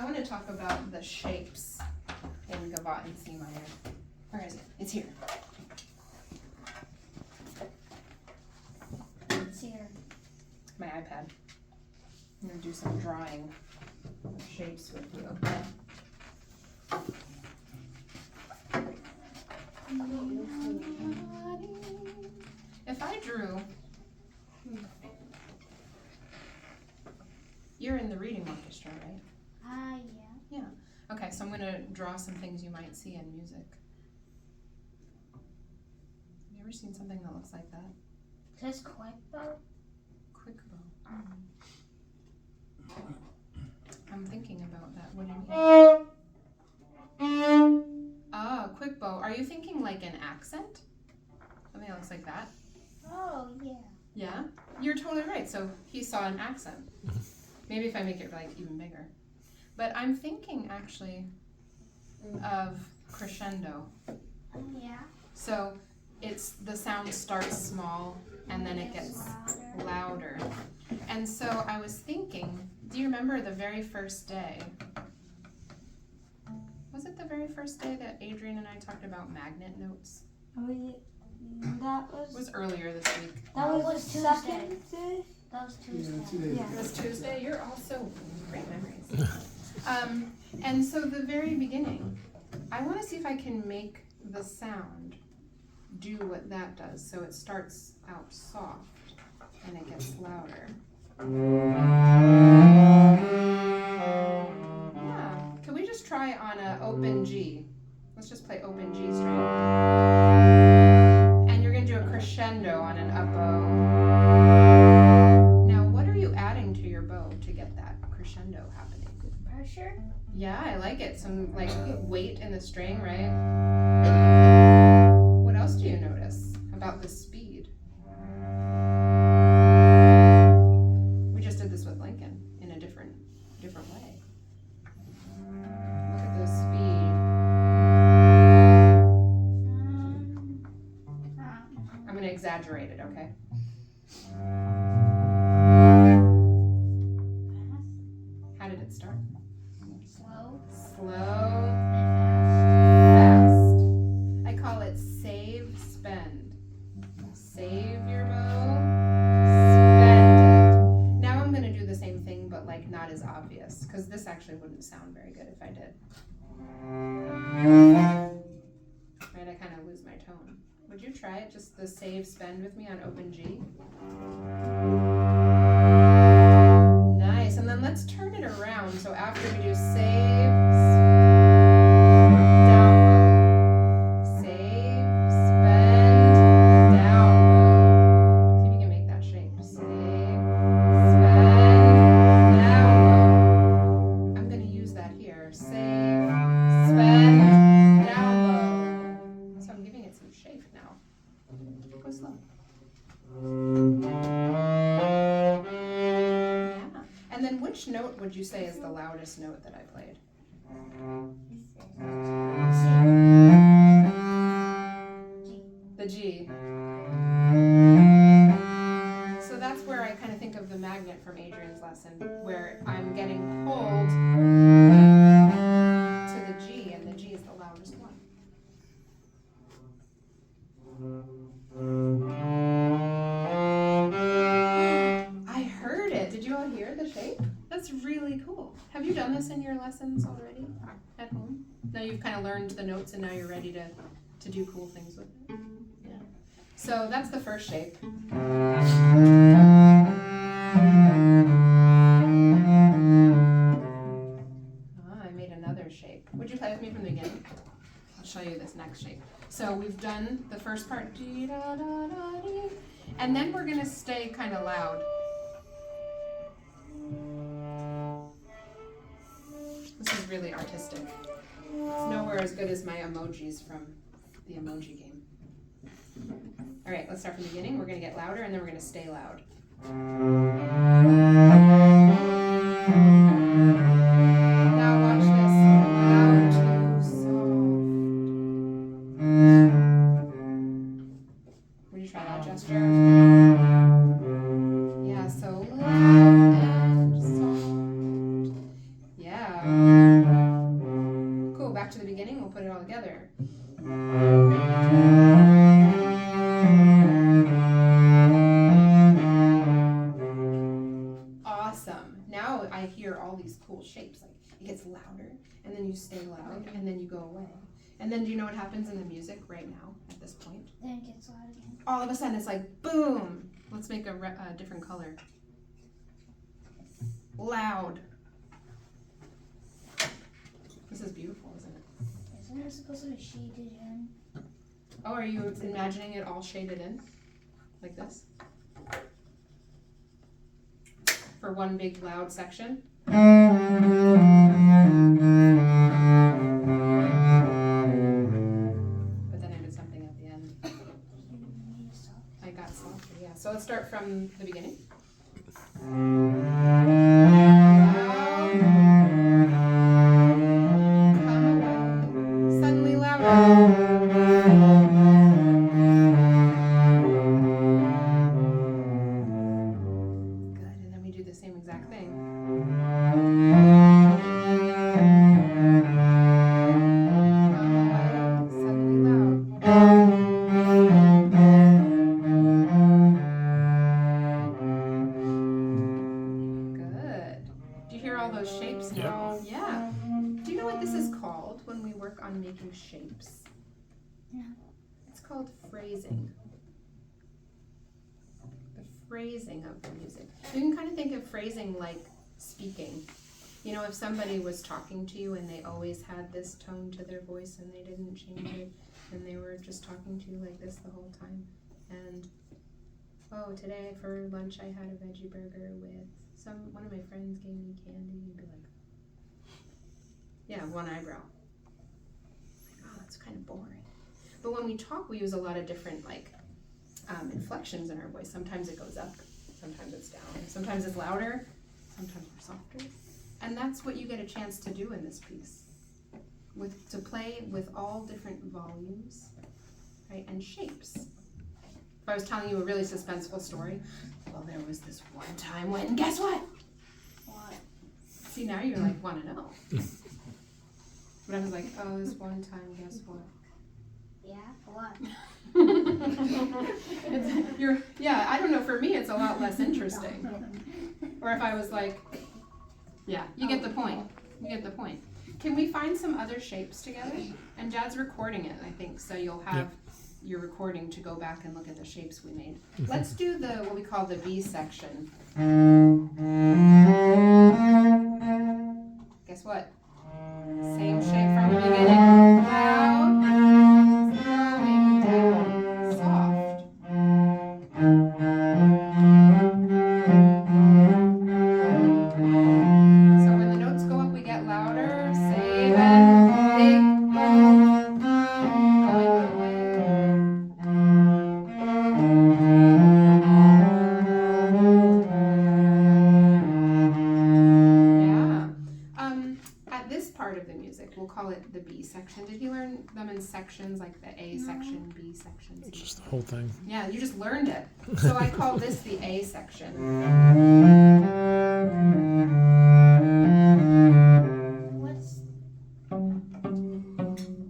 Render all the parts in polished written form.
I want to talk about the shapes in Gavotte and C minor. Where is it? It's here. It's here. My iPad. I'm going to do some drawing of shapes with you. If I drew, you're in the reading orchestra, right? Yeah. Yeah. Okay, so I'm going to draw some things you might see in music. Have you ever seen something that looks like that? Is this quick bow? Quick bow. I'm thinking about that. What do you mean? Ah, quick bow. Are you thinking like an accent? Something that looks like that? Oh, yeah. Yeah? You're totally right. So he saw an accent. Maybe if I make it like even bigger. But I'm thinking actually of crescendo. Yeah. So it's the sound starts small and then it gets louder. And so I was thinking, do you remember the very first day? Was it the very first day that Adrian and I talked about magnet notes? That It was earlier this week. was Tuesday. That was Tuesday. Yeah, 2 days Yeah. It was Tuesday. You're also great memories. And so the very beginning, I want to see if I can make the sound do what that does. So it starts out soft and it gets louder. Yeah. Can we just try on an open G? Let's just play open G string. And you're going to do a crescendo on an up bow. Now, what are you adding to your bow to get that crescendo happening? Pressure? Yeah, I like it. Some like weight in the string, right? What else do you notice about the speed? We just did this with Lincoln in a different way. Look at the speed. I'm going to exaggerate it, okay? How did it start? Slow. Fast. I call it save, spend. Save your bow, spend it. Now I'm going to do the same thing, but like not as obvious, because this actually wouldn't sound very good if I did. Right, I kind of lose my tone. Would you try it, just the save, spend with me on open G? Nice, and then let's turn it around. So after we do save, down bow. Save, spend, down bow. See if we can make that shape. Save, spend, down bow. I'm going to use that here. Save, spend, down bow. So I'm giving it some shape now. Go slow. And then which note would you say is the loudest note that I played? The G. So that's where I kind of think of the magnet from Adrian's lesson, where I'm getting pulled to the G, and the G is the loudest one. I heard it. Did you all hear the shape? That's really cool. Have you done this in your lessons already at home? Now you've kind of learned the notes and now you're ready to do cool things with it. Yeah. So that's the first shape. I made another shape. Would you play with me from the beginning? I'll show you this next shape. So we've done the first part, dee, da, da, da, dee, and then we're gonna stay kind of loud. This is really artistic. It's nowhere as good as my emojis from the emoji game. All right, let's start from the beginning. We're gonna get louder and then we're gonna stay loud. Now watch this. Loud to soft. Would you try that gesture? Yeah, so loud and soft. Yeah. to the beginning, we'll put it all together. Awesome. Now I hear all these cool shapes. Like it gets louder, and then you stay loud, and then you go away. And then do you know what happens in the music right now at this point? Then it gets loud again. All of a sudden it's like boom. Let's make a different color. Loud. This is beautiful, isn't it? Isn't it supposed to be shaded in? Oh, are you imagining it all shaded in? Like this? For one big loud section? But then I did something at the end. I got softer, yeah. So let's start from the beginning. Suddenly louder. Good, and then we do the same exact thing. Suddenly loud. Good. Do you hear all those shapes now? Yeah. Do you know what this is called when we work on making shapes? No. It's called phrasing. The phrasing of the music. You can kind of think of phrasing like speaking. You know, if somebody was talking to you and they always had this tone to their voice and they didn't change it, and they were just talking to you like this the whole time. And, oh, today for lunch I had a veggie burger with one of my friends gave me candy. You'd be like, yeah, one eyebrow. Like, oh, that's kind of boring. But when we talk, we use a lot of different inflections in our voice. Sometimes it goes up, sometimes it's down, sometimes it's louder, sometimes we're softer. And that's what you get a chance to do in this piece, to play with all different volumes, right, and shapes. If I was telling you a really suspenseful story, well, there was this one time when, guess what? What? See, now you're like, want to know. But I was like, oh, this one time, guess what? Yeah, what? I don't know, for me it's a lot less interesting. Or if I was like, yeah, you get the point. You get the point. Can we find some other shapes together? And Dad's recording it, I think, so you'll have your recording to go back and look at the shapes we made. Let's do what we call the B section. Guess what? Same shape from the beginning. Loud, slowing down, soft. So when the notes go up, we get louder, save and big, boom, going away. Yeah. At this part of the music, we'll call it the B section. Did you learn them in sections, like the A section, B section? It's just the whole thing. Yeah, you just learned it. So I call this the A section. What's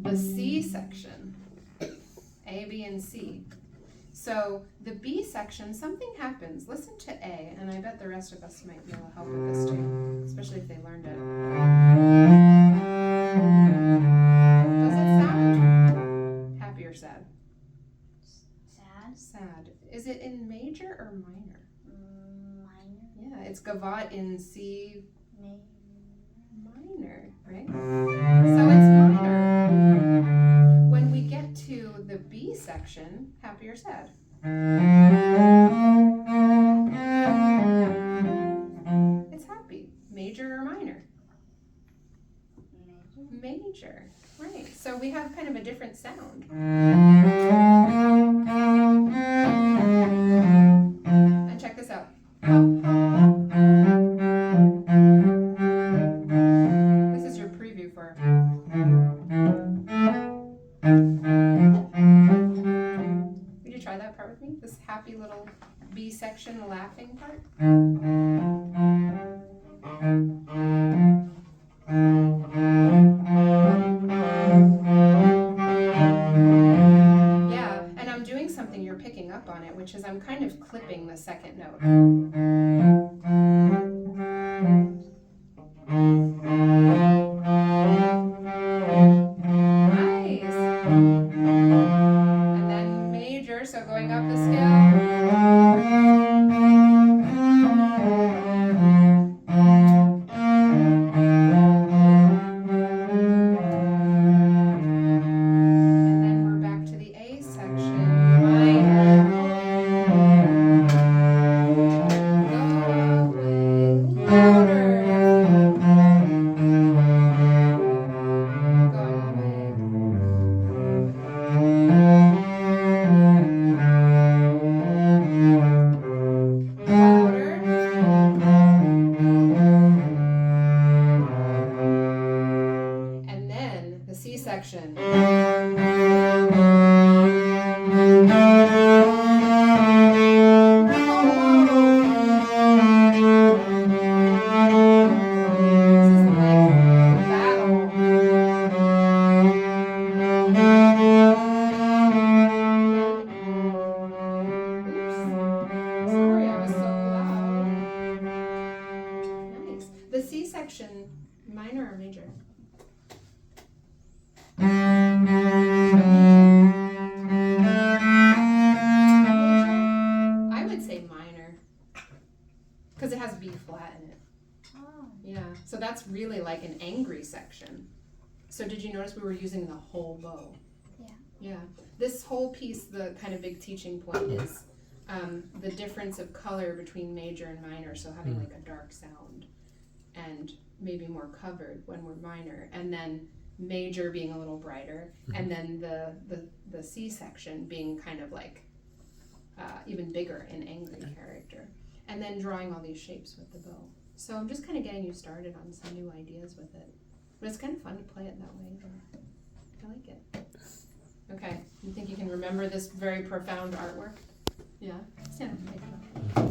The C section. A, B, and C. So the B section, something happens. Listen to A, and I bet the rest of us might be able to help with this too, especially if they learned it. Does it sound happy or sad? sad? Sad. Is it in major or minor? Minor? Yeah, it's Gavotte in C minor, right? Minor. So it's minor. When we get to the B section, happy or sad? It's happy. Major or minor? Major. Right. So we have kind of a different sound. And check this out. This is your preview for. Would you try that part with me? This happy little B section laughing part? section. The C section, minor or major? I would say minor, because it has B flat in it. Oh. Yeah, so that's really like an angry section. So did you notice we were using the whole bow? Yeah. Yeah. This whole piece, the kind of big teaching point is the difference of color between major and minor, so having like a dark sound and maybe more covered when we're minor, and then major being a little brighter, and then the C section being kind of like even bigger in angry character, and then drawing all these shapes with the bow. So I'm just kind of getting you started on some new ideas with it, but it's kind of fun to play it that way. I like it. Okay, you think you can remember this very profound artwork? Yeah? Stand up and take it off.